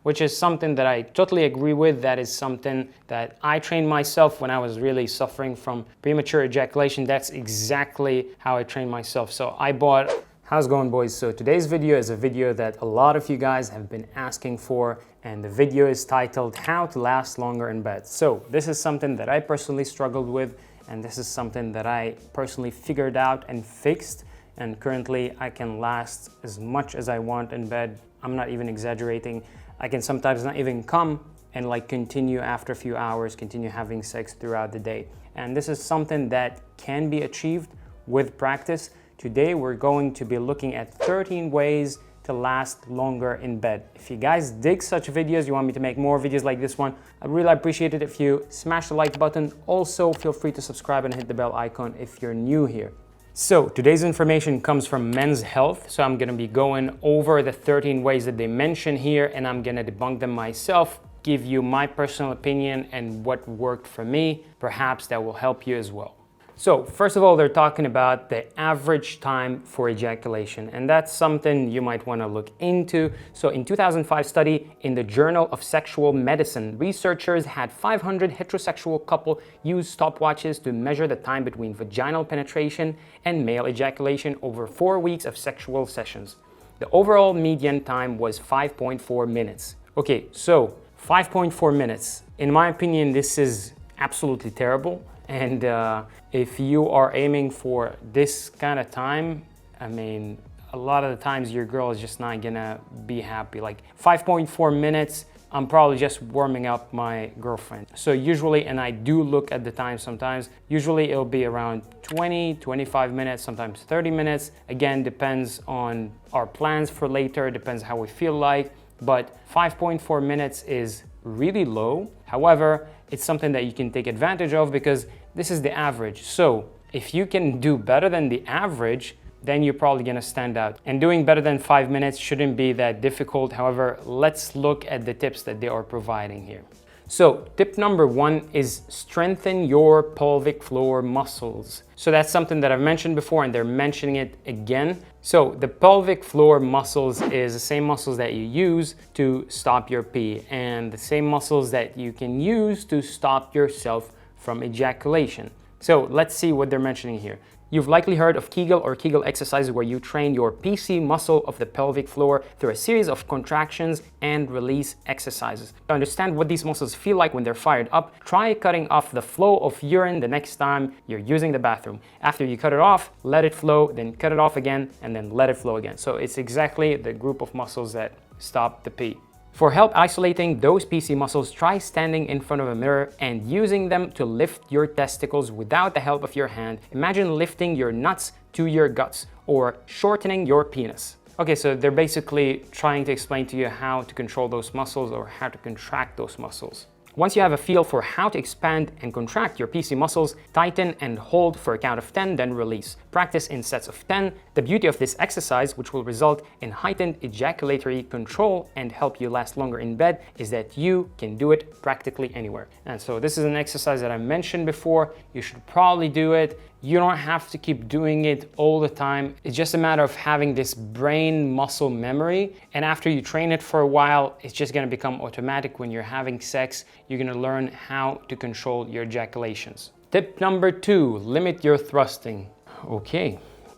which is something that I totally agree with. That is something that I trained myself when I was really suffering from premature ejaculation. That's exactly how I trained myself. So I bought... How's it going, boys? So today's video is a video that a lot of you guys have been asking for, and the video is titled How to Last Longer in Bed. So this is something that I personally struggled with, and this is something that I personally figured out and fixed, and currently I can last as much as I want in bed. I'm not even exaggerating. I can sometimes not even come and like continue after a few hours, continue having sex throughout the day. And this is something that can be achieved with practice. Today we're going to be looking at 13 ways to last longer in bed. If you guys dig such videos, you want me to make more videos like this one, I'd really appreciate it if you smash the like button. Also, feel free to subscribe and hit the bell icon if you're new here. So today's information comes from Men's Health. So I'm gonna be going over the 13 ways that they mention here, and I'm gonna debunk them myself, give you my personal opinion and what worked for me. Perhaps that will help you as well. So first of all, they're talking about the average time for ejaculation, and that's something you might want to look into. So in 2005 study in the Journal of Sexual Medicine, researchers had 500 heterosexual couple use stopwatches to measure the time between vaginal penetration and male ejaculation over 4 weeks of sexual sessions. The overall median time was 5.4 minutes. Okay, so 5.4 minutes. In my opinion, this is absolutely terrible. And if you are aiming for this kind of time, I mean, a lot of the times your girl is just not gonna be happy. Like 5.4 minutes, I'm probably just warming up my girlfriend. So usually, and I do look at the time sometimes, usually it'll be around 20, 25 minutes, sometimes 30 minutes. Again, depends on our plans for later, depends how we feel like, but 5.4 minutes is really low. However, it's something that you can take advantage of because this is the average. So if you can do better than the average, then you're probably gonna stand out. And doing better than 5 minutes shouldn't be that difficult. However, let's look at the tips that they are providing here. So tip number 1 is strengthen your pelvic floor muscles. So that's something that I've mentioned before, and they're mentioning it again. So the pelvic floor muscles is the same muscles that you use to stop your pee, and the same muscles that you can use to stop yourself from ejaculation. So let's see what they're mentioning here. You've likely heard of Kegel or Kegel exercises where you train your PC muscle of the pelvic floor through a series of contractions and release exercises. To understand what these muscles feel like when they're fired up, try cutting off the flow of urine the next time you're using the bathroom. After you cut it off, let it flow, then cut it off again, and then let it flow again. So it's exactly the group of muscles that stop the pee. For help isolating those PC muscles, try standing in front of a mirror and using them to lift your testicles without the help of your hand. Imagine lifting your nuts to your guts or shortening your penis. Okay, so they're basically trying to explain to you how to control those muscles or how to contract those muscles. Once you have a feel for how to expand and contract your PC muscles, tighten and hold for a count of 10, then release. Practice in sets of 10. The beauty of this exercise, which will result in heightened ejaculatory control and help you last longer in bed, is that you can do it practically anywhere. And so this is an exercise that I mentioned before. You should probably do it. You don't have to keep doing it all the time. It's just a matter of having this brain muscle memory. And after you train it for a while, it's just gonna become automatic. When you're having sex, you're gonna learn how to control your ejaculations. Tip number 2, limit your thrusting. Okay.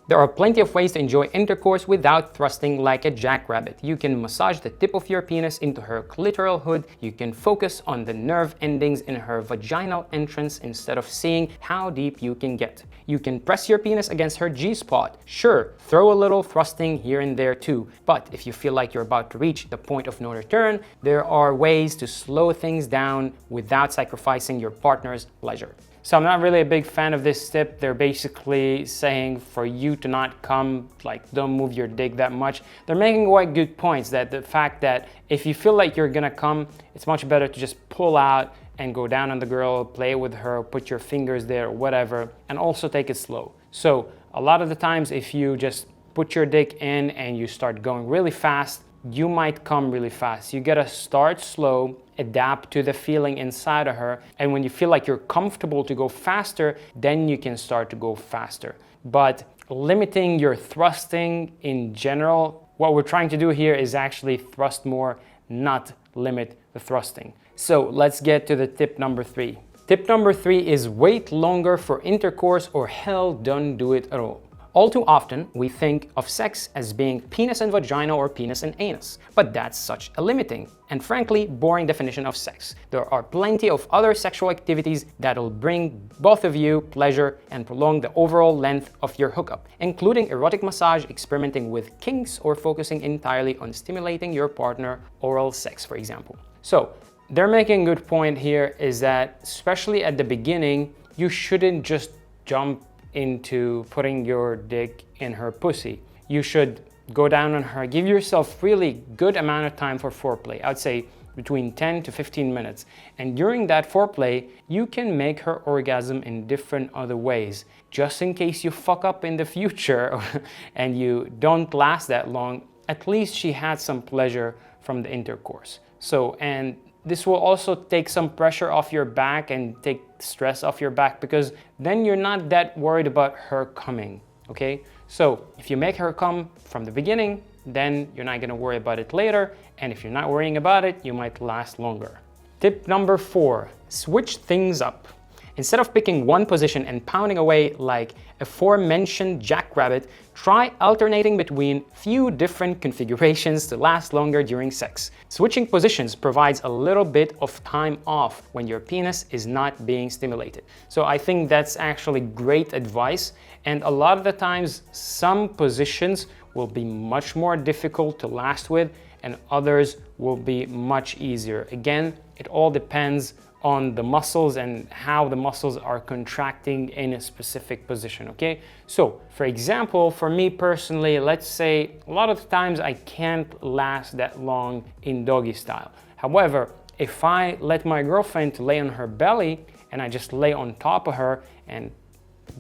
There are plenty of ways to enjoy intercourse without thrusting like a jackrabbit. You can massage the tip of your penis into her clitoral hood. You can focus on the nerve endings in her vaginal entrance instead of seeing how deep you can get. You can press your penis against her G-spot. Sure, throw a little thrusting here and there too. But if you feel like you're about to reach the point of no return, there are ways to slow things down without sacrificing your partner's pleasure. So I'm not really a big fan of this tip. They're basically saying for you to not come, like don't move your dick that much. They're making quite good points, that the fact that if you feel like you're gonna come, it's much better to just pull out and go down on the girl, play with her, put your fingers there, whatever, and also take it slow. So a lot of the times if you just put your dick in and you start going really fast, you might come really fast. You gotta start slow, adapt to the feeling inside of her, and when you feel like you're comfortable to go faster, then you can start to go faster. But limiting your thrusting in general, what we're trying to do here is actually thrust more, not limit the thrusting. So let's get to the tip number 3. Tip number 3 is wait longer for intercourse, or hell, don't do it at all. All too often, we think of sex as being penis and vagina or penis and anus, but that's such a limiting and frankly boring definition of sex. There are plenty of other sexual activities that'll bring both of you pleasure and prolong the overall length of your hookup, including erotic massage, experimenting with kinks, or focusing entirely on stimulating your partner, oral sex, for example. So, they're making a good point here is that, especially at the beginning, you shouldn't just jump into putting your dick in her pussy. You should go down on her, give yourself really good amount of time for foreplay. I would say between 10 to 15 minutes. And during that foreplay, you can make her orgasm in different other ways. Just in case you fuck up in the future and you don't last that long, at least she had some pleasure from the intercourse. So, and this will also take some pressure off your back and take stress off your back, because then you're not that worried about her coming, okay? So if you make her come from the beginning, then you're not gonna worry about it later. And if you're not worrying about it, you might last longer. Tip number 4, switch things up. Instead of picking one position and pounding away like aforementioned jackrabbit, try alternating between few different configurations to last longer during sex. Switching positions provides a little bit of time off when your penis is not being stimulated. So I think that's actually great advice. And a lot of the times, some positions will be much more difficult to last with and others will be much easier. Again, it all depends on the muscles and how the muscles are contracting in a specific position, okay? So, for example, for me personally, let's say a lot of times I can't last that long in doggy style. However, if I let my girlfriend lay on her belly and I just lay on top of her and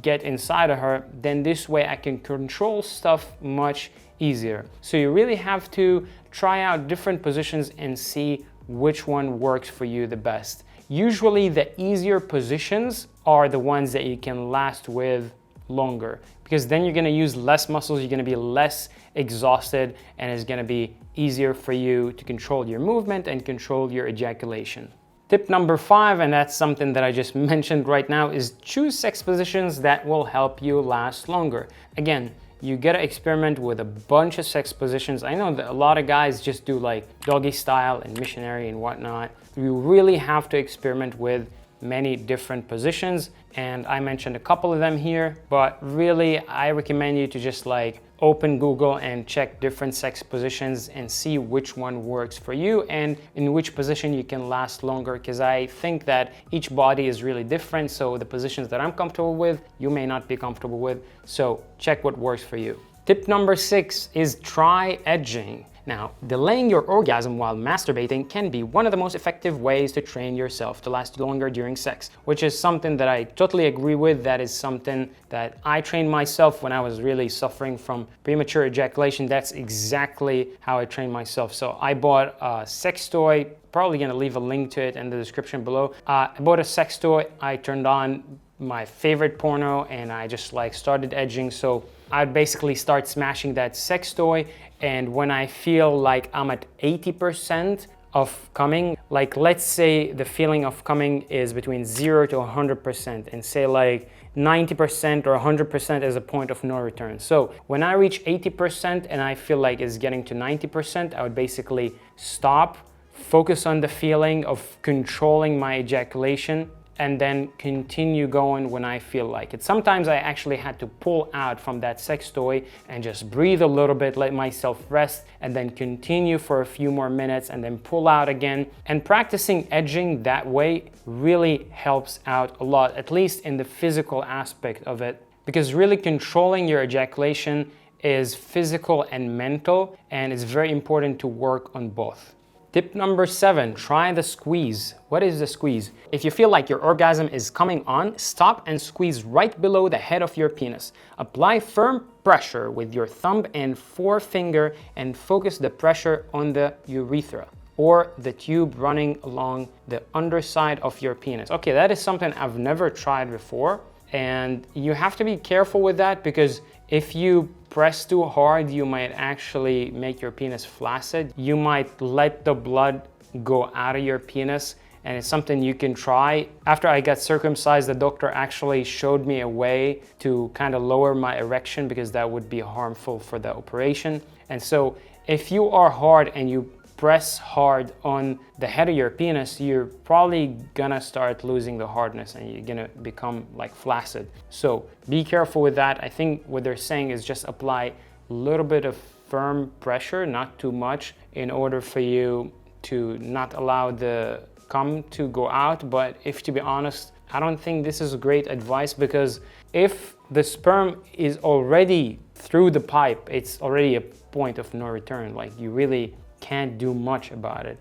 get inside of her, then this way I can control stuff much easier. So you really have to try out different positions and see which one works for you the best. Usually the easier positions are the ones that you can last with longer, because then you're gonna use less muscles, you're gonna be less exhausted, and it's gonna be easier for you to control your movement and control your ejaculation. Tip number 5, and that's something that I just mentioned right now, is choose sex positions that will help you last longer. Again, you gotta experiment with a bunch of sex positions. I know that a lot of guys just do like doggy style and missionary and whatnot. You really have to experiment with many different positions, and I mentioned a couple of them here, but really I recommend you to just like open Google and check different sex positions and see which one works for you and in which position you can last longer, because I think that each body is really different, so the positions that I'm comfortable with, you may not be comfortable with, so check what works for you. Tip number 6 is try edging. Now, delaying your orgasm while masturbating can be one of the most effective ways to train yourself to last longer during sex, which is something that I totally agree with. That is something that I trained myself when I was really suffering from premature ejaculation. That's exactly how I trained myself. So I bought a sex toy, probably gonna leave a link to it in the description below. I bought a sex toy, I turned on my favorite porno and I just like started edging. So I'd basically start smashing that sex toy, and when I feel like I'm at 80% of coming, like let's say the feeling of coming is between 0 to 100%, and say like 90% or 100% is a point of no return. So when I reach 80% and I feel like it's getting to 90%, I would basically stop, focus on the feeling of controlling my ejaculation, and then continue going when I feel like it. Sometimes I actually had to pull out from that sex toy and just breathe a little bit, let myself rest, and then continue for a few more minutes and then pull out again. And practicing edging that way really helps out a lot, at least in the physical aspect of it, because really controlling your ejaculation is physical and mental, and it's very important to work on both. Tip number 7, try the squeeze. What is the squeeze? If you feel like your orgasm is coming on, stop and squeeze right below the head of your penis. Apply firm pressure with your thumb and forefinger and focus the pressure on the urethra or the tube running along the underside of your penis. Okay, that is something I've never tried before, and you have to be careful with that, because if you press too hard, you might actually make your penis flaccid. You might let the blood go out of your penis, and it's something you can try. After I got circumcised, the doctor actually showed me a way to kind of lower my erection because that would be harmful for the operation. And so if you are hard and you press hard on the head of your penis, you're probably gonna start losing the hardness and you're gonna become like flaccid. So be careful with that. I think what they're saying is just apply a little bit of firm pressure, not too much, in order for you to not allow the cum to go out. But if, to be honest, I don't think this is great advice, because if the sperm is already through the pipe, it's already a point of no return. Like, you really can't do much about it.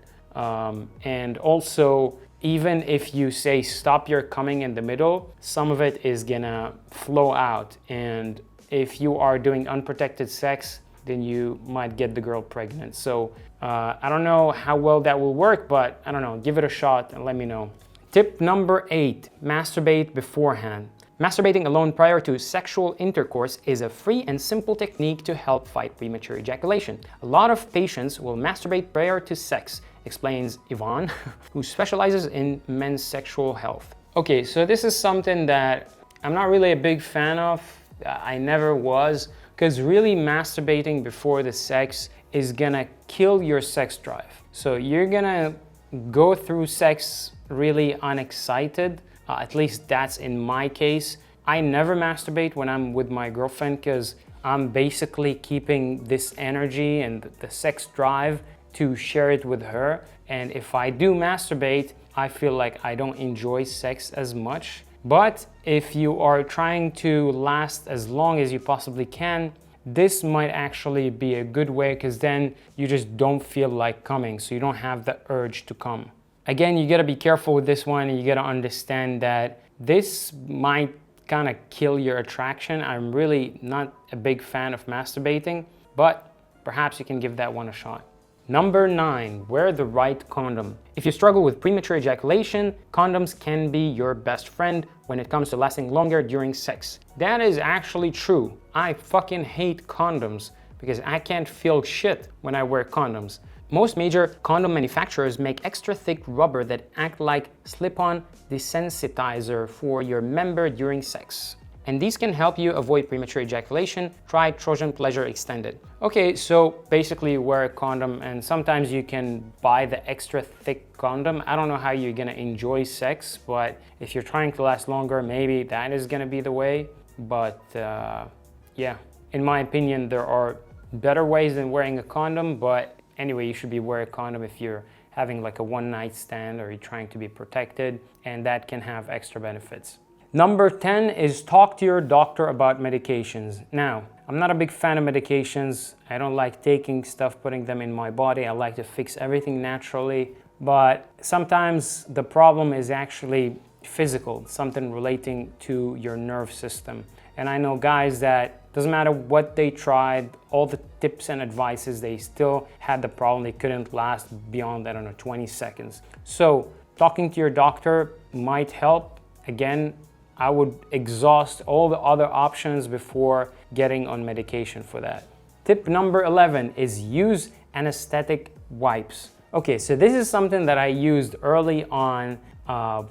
And also, even if you say stop your coming in the middle, some of it is gonna flow out. And if you are doing unprotected sex, then you might get the girl pregnant. So I don't know how well that will work, but I don't know, give it a shot and let me know. Tip number 8, masturbate beforehand. Masturbating alone prior to sexual intercourse is a free and simple technique to help fight premature ejaculation. A lot of patients will masturbate prior to sex, explains Yvonne, who specializes in men's sexual health. Okay, so this is something that I'm not really a big fan of. I never was, because really masturbating before the sex is gonna kill your sex drive. So you're gonna go through sex really unexcited. At least that's in my case. I never masturbate when I'm with my girlfriend, because I'm basically keeping this energy and the sex drive to share it with her. And if I do masturbate, I feel like I don't enjoy sex as much. But if you are trying to last as long as you possibly can, this might actually be a good way, because then you just don't feel like coming, so you don't have the urge to come. Again, you gotta be careful with this one, and you gotta understand that this might kind of kill your attraction. I'm really not a big fan of masturbating, but perhaps you can give that one a shot. Number 9, wear the right condom. If you struggle with premature ejaculation, condoms can be your best friend when it comes to lasting longer during sex. That is actually true. I fucking hate condoms because I can't feel shit when I wear condoms. Most major condom manufacturers make extra thick rubber that act like slip-on desensitizer for your member during sex. And these can help you avoid premature ejaculation. Try Trojan Pleasure Extended. Okay, so basically wear a condom, and sometimes you can buy the extra thick condom. I don't know how you're gonna enjoy sex, but if you're trying to last longer, maybe that is gonna be the way. But yeah, in my opinion, there are better ways than wearing a condom, but anyway, you should be wearing a condom if you're having like a one-night stand or you're trying to be protected, and that can have extra benefits. Number 10 is talk to your doctor about medications. Now, I'm not a big fan of medications. I don't like taking stuff, putting them in my body. I like to fix everything naturally. But sometimes the problem is actually physical, something relating to your nerve system. And I know guys that doesn't matter what they tried, all the tips and advices, they still had the problem. They couldn't last beyond, I don't know, 20 seconds. So talking to your doctor might help. Again, I would exhaust all the other options before getting on medication for that. Tip number 11 is use anesthetic wipes. Okay, so this is something that I used early on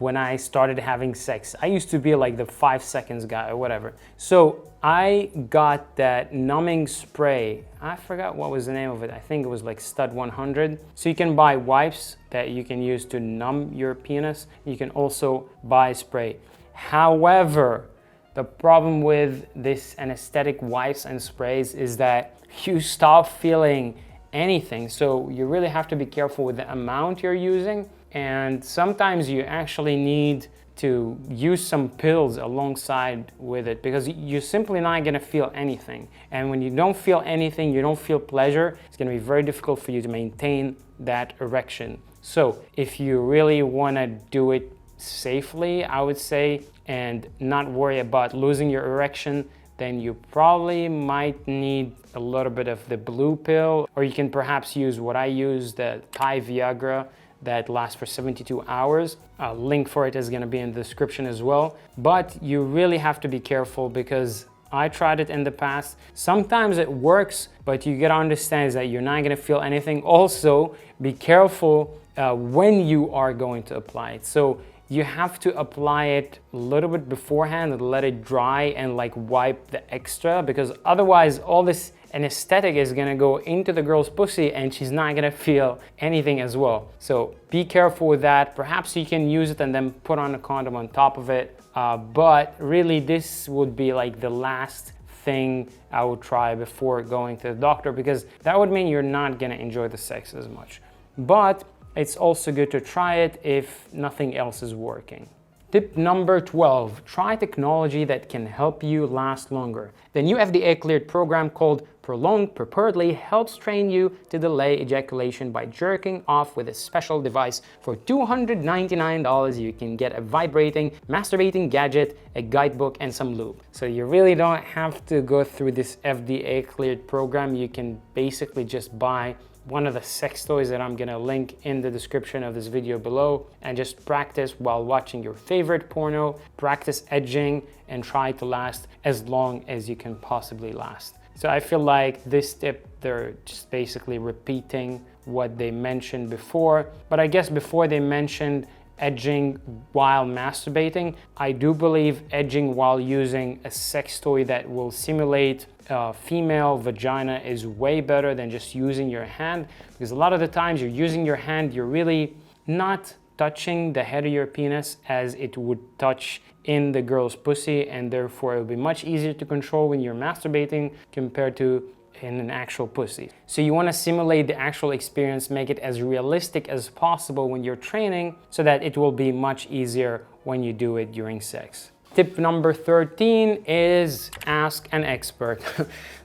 when I started having sex. I used to be like the 5 seconds guy or whatever. So I got that numbing spray. I forgot what was the name of it. I think it was like Stud 100. So you can buy wipes that you can use to numb your penis. You can also buy spray. However, the problem with this anesthetic wipes and sprays is that you stop feeling anything. So you really have to be careful with the amount you're using. And sometimes you actually need to use some pills alongside with it, because you're simply not gonna feel anything. And when you don't feel anything, you don't feel pleasure, it's gonna be very difficult for you to maintain that erection. So if you really wanna do it safely, I would say, and not worry about losing your erection, then you probably might need a little bit of the blue pill, or you can perhaps use what I use, the Thai Viagra, that lasts for 72 hours. A link for it is gonna be in the description as well. But you really have to be careful, because I tried it in the past. Sometimes it works, but you gotta understand is that you're not gonna feel anything. Also, be careful when you are going to apply it. So you have to apply it a little bit beforehand and let it dry and like wipe the extra, because otherwise all this anesthetic is gonna go into the girl's pussy and she's not gonna feel anything as well. So be careful with that. Perhaps you can use it and then put on a condom on top of it. But really this would be like the last thing I would try before going to the doctor, because that would mean you're not gonna enjoy the sex as much. But it's also good to try it if nothing else is working. Tip number 12, try technology that can help you last longer. The new FDA cleared program called Prolonged Preparedly helps train you to delay ejaculation by jerking off with a special device. For $299, you can get a vibrating, masturbating gadget, a guidebook, and some lube. So you really don't have to go through this FDA cleared program. You can basically just buy one of the sex toys that I'm gonna link in the description of this video below, and just practice while watching your favorite porno, practice edging, and try to last as long as you can possibly last. So I feel like this tip, they're just basically repeating what they mentioned before, but I guess before they mentioned edging while masturbating, I do believe edging while using a sex toy that will simulate female vagina is way better than just using your hand, because a lot of the times you're using your hand, you're really not touching the head of your penis as it would touch in the girl's pussy, and therefore it will be much easier to control when you're masturbating compared to in an actual pussy. So you want to simulate the actual experience, make it as realistic as possible when you're training, so that it will be much easier when you do it during sex. Tip number 13 is ask an expert.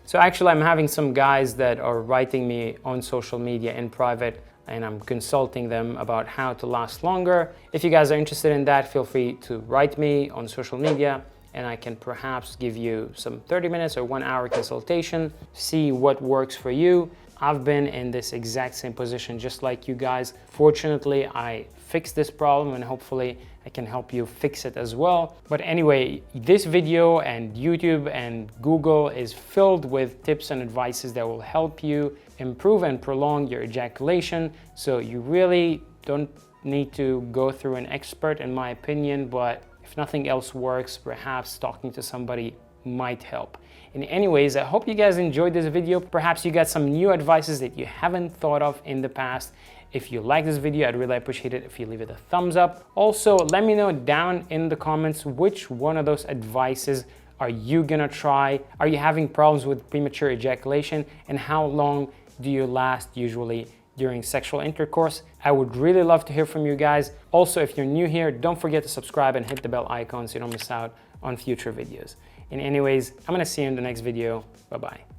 So actually I'm having some guys that are writing me on social media in private, and I'm consulting them about how to last longer. If you guys are interested in that, feel free to write me on social media, and I can perhaps give you some 30 minutes or 1 hour consultation, see what works for you. I've been in this exact same position just like you guys. Fortunately, I fixed this problem, and hopefully I can help you fix it as well. But anyway, this video and YouTube and Google is filled with tips and advices that will help you improve and prolong your ejaculation. So you really don't need to go through an expert, in my opinion, but if nothing else works, perhaps talking to somebody might help. And anyways, I hope you guys enjoyed this video. Perhaps you got some new advices that you haven't thought of in the past. If you like this video, I'd really appreciate it if you leave it a thumbs up. Also, let me know down in the comments which one of those advices are you gonna try. Are you having problems with premature ejaculation, and how long do you last usually during sexual intercourse? I would really love to hear from you guys. Also, if you're new here, don't forget to subscribe and hit the bell icon so you don't miss out on future videos. And anyways, I'm gonna see you in the next video. Bye-bye.